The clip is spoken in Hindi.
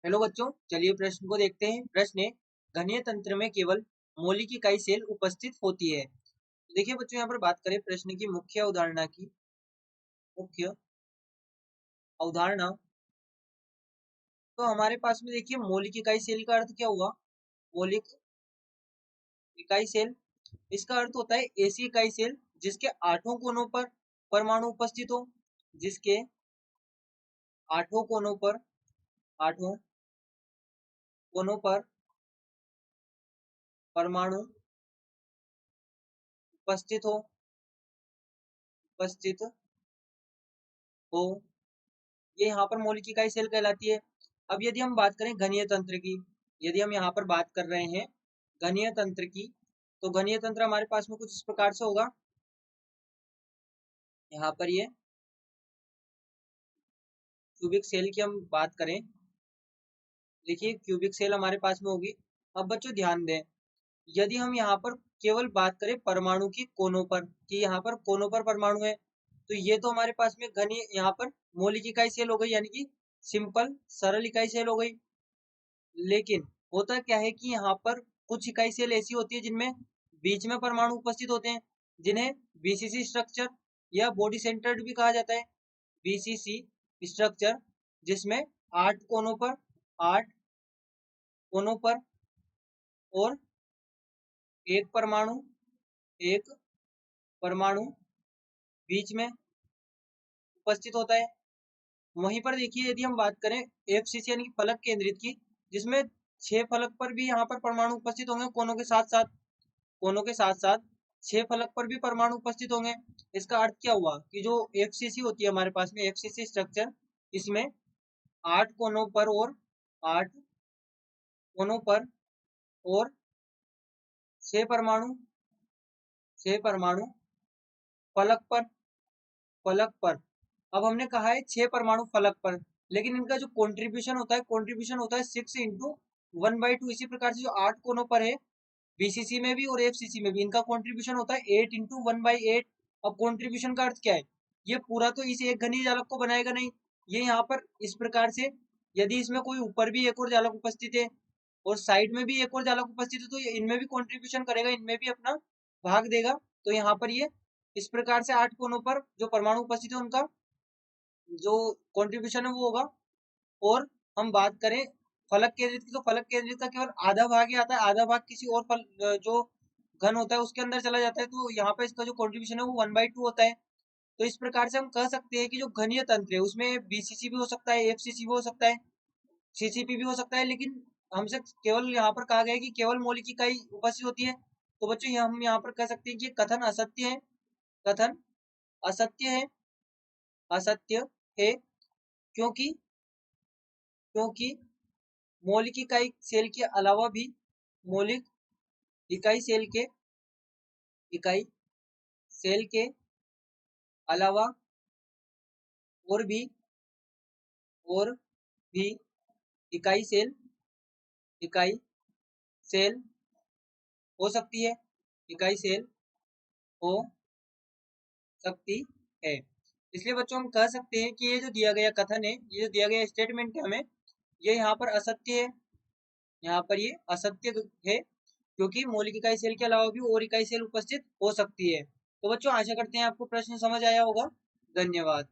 हेलो बच्चों, चलिए प्रश्न को देखते हैं। प्रश्न है, घनीय तंत्र में केवल मौलिक इकाई सेल उपस्थित होती है। तो देखिए बच्चों, यहाँ पर बात करें प्रश्न की मुख्य अवधारणा की। मुख्य अवधारणा तो हमारे पास में देखिए मौलिक इकाई सेल का अर्थ क्या हुआ। मौलिक इकाई सेल, इसका अर्थ होता है ऐसी इकाई सेल जिसके आठों कोनों पर परमाणु उपस्थित हो। जिसके आठों कोनों पर आठों कोनों पर परमाणु उपस्थित हो उपस्थित हो ये यहाँ पर मौलिक इकाई सेल कहलाती है। अब यदि हम बात करें घनीय तंत्र की, यदि हम यहाँ पर बात कर रहे हैं घनीय तंत्र की, तो घनीय तंत्र हमारे पास में कुछ इस प्रकार से होगा। यहाँ पर ये क्यूबिक सेल की हम बात करें, देखिए क्यूबिक सेल हमारे पास में होगी। अब बच्चों ध्यान दें, यदि हम यहाँ पर केवल बात करें परमाणु की कोनों पर, कि यहाँ पर कोनों पर परमाणु है, तो ये तो हमारे पास में घनी यहाँ पर मौलिक इकाई सेल हो गई, यानी कि सिंपल सरल इकाई सेल हो गई। लेकिन होता क्या है कि यहाँ पर कुछ इकाई सेल ऐसी होती है जिनमें बीच में परमाणु उपस्थित होते हैं, जिन्हें बीसीसी स्ट्रक्चर या बॉडी सेंटर्ड भी कहा जाता है। बीसीसी स्ट्रक्चर, जिसमें 8 कोनों पर और एक परमाणु बीच में उपस्थित होता है। वहीं पर देखिए यदि हम बात करें एफसीसी यानी कि फलक केंद्रित की, जिसमें 6 फलक पर भी यहाँ पर परमाणु उपस्थित होंगे कोनों के साथ साथ 6 फलक पर भी परमाणु उपस्थित होंगे। इसका अर्थ क्या हुआ कि जो एफसीसी होती है हमारे पास में एफसीसी स्ट्रक्चर, इसमें 8 कोनों पर और 8 कोनों पर और 6 परमाणु फलक पर। अब हमने कहा है 6 परमाणु फलक पर, लेकिन इनका जो कंट्रीब्यूशन होता है 6 इंटू 1/2। इसी प्रकार से जो 8 कोनों पर है बीसीसी में भी और एफसीसी में भी, इनका कंट्रीब्यूशन होता है 8 इंटू 1/8। अब कंट्रीब्यूशन का अर्थ क्या है, ये पूरा तो इस एक घनीय जालक को बनाएगा नहीं। ये यहाँ पर इस प्रकार से, यदि इसमें कोई ऊपर भी एक और जालक उपस्थित है और साइड में भी एक और जालक उपस्थित है, तो ये इनमें भी कंट्रीब्यूशन करेगा, इनमें भी अपना भाग देगा। तो यहाँ पर ये इस प्रकार से 8 कोनों पर जो परमाणु उपस्थित है उनका जो कंट्रीब्यूशन है वो होगा। और हम बात करें फलक केंद्रित की, तो फलक केंद्रित का केवल आधा भाग ही आता है, आधा भाग किसी और जो घन होता है उसके अंदर चला जाता है। तो यहाँ पे इसका जो कंट्रीब्यूशन है वो 1/2 होता है। तो इस प्रकार से हम कह सकते हैं कि जो घनीय तंत्र है उसमें बीसीसी भी हो सकता है, एफसीसी भी हो सकता है, सीसीपी भी हो सकता है, लेकिन हमसे केवल यहाँ पर कहा गया है कि केवल मौलिक इकाई उपस्थित होती है। तो बच्चों हम यहाँ पर कह सकते हैं कि कथन असत्य है। कथन असत्य है असत्य है क्योंकि क्योंकि मौलिक इकाई सेल के अलावा भी मौलिक इकाई सेल के इकाई सेल के अलावा और भी और भी इकाई सेल हो सकती है इकाई सेल हो सकती है। इसलिए बच्चों हम कह सकते हैं कि ये जो दिया गया कथन है, ये जो दिया गया स्टेटमेंट है हमें, ये यहाँ पर असत्य है। यहाँ पर ये असत्य है क्योंकि मौलिक इकाई सेल के अलावा भी और इकाई सेल उपस्थित हो सकती है। तो बच्चों आशा करते हैं आपको प्रश्न समझ आया होगा। धन्यवाद।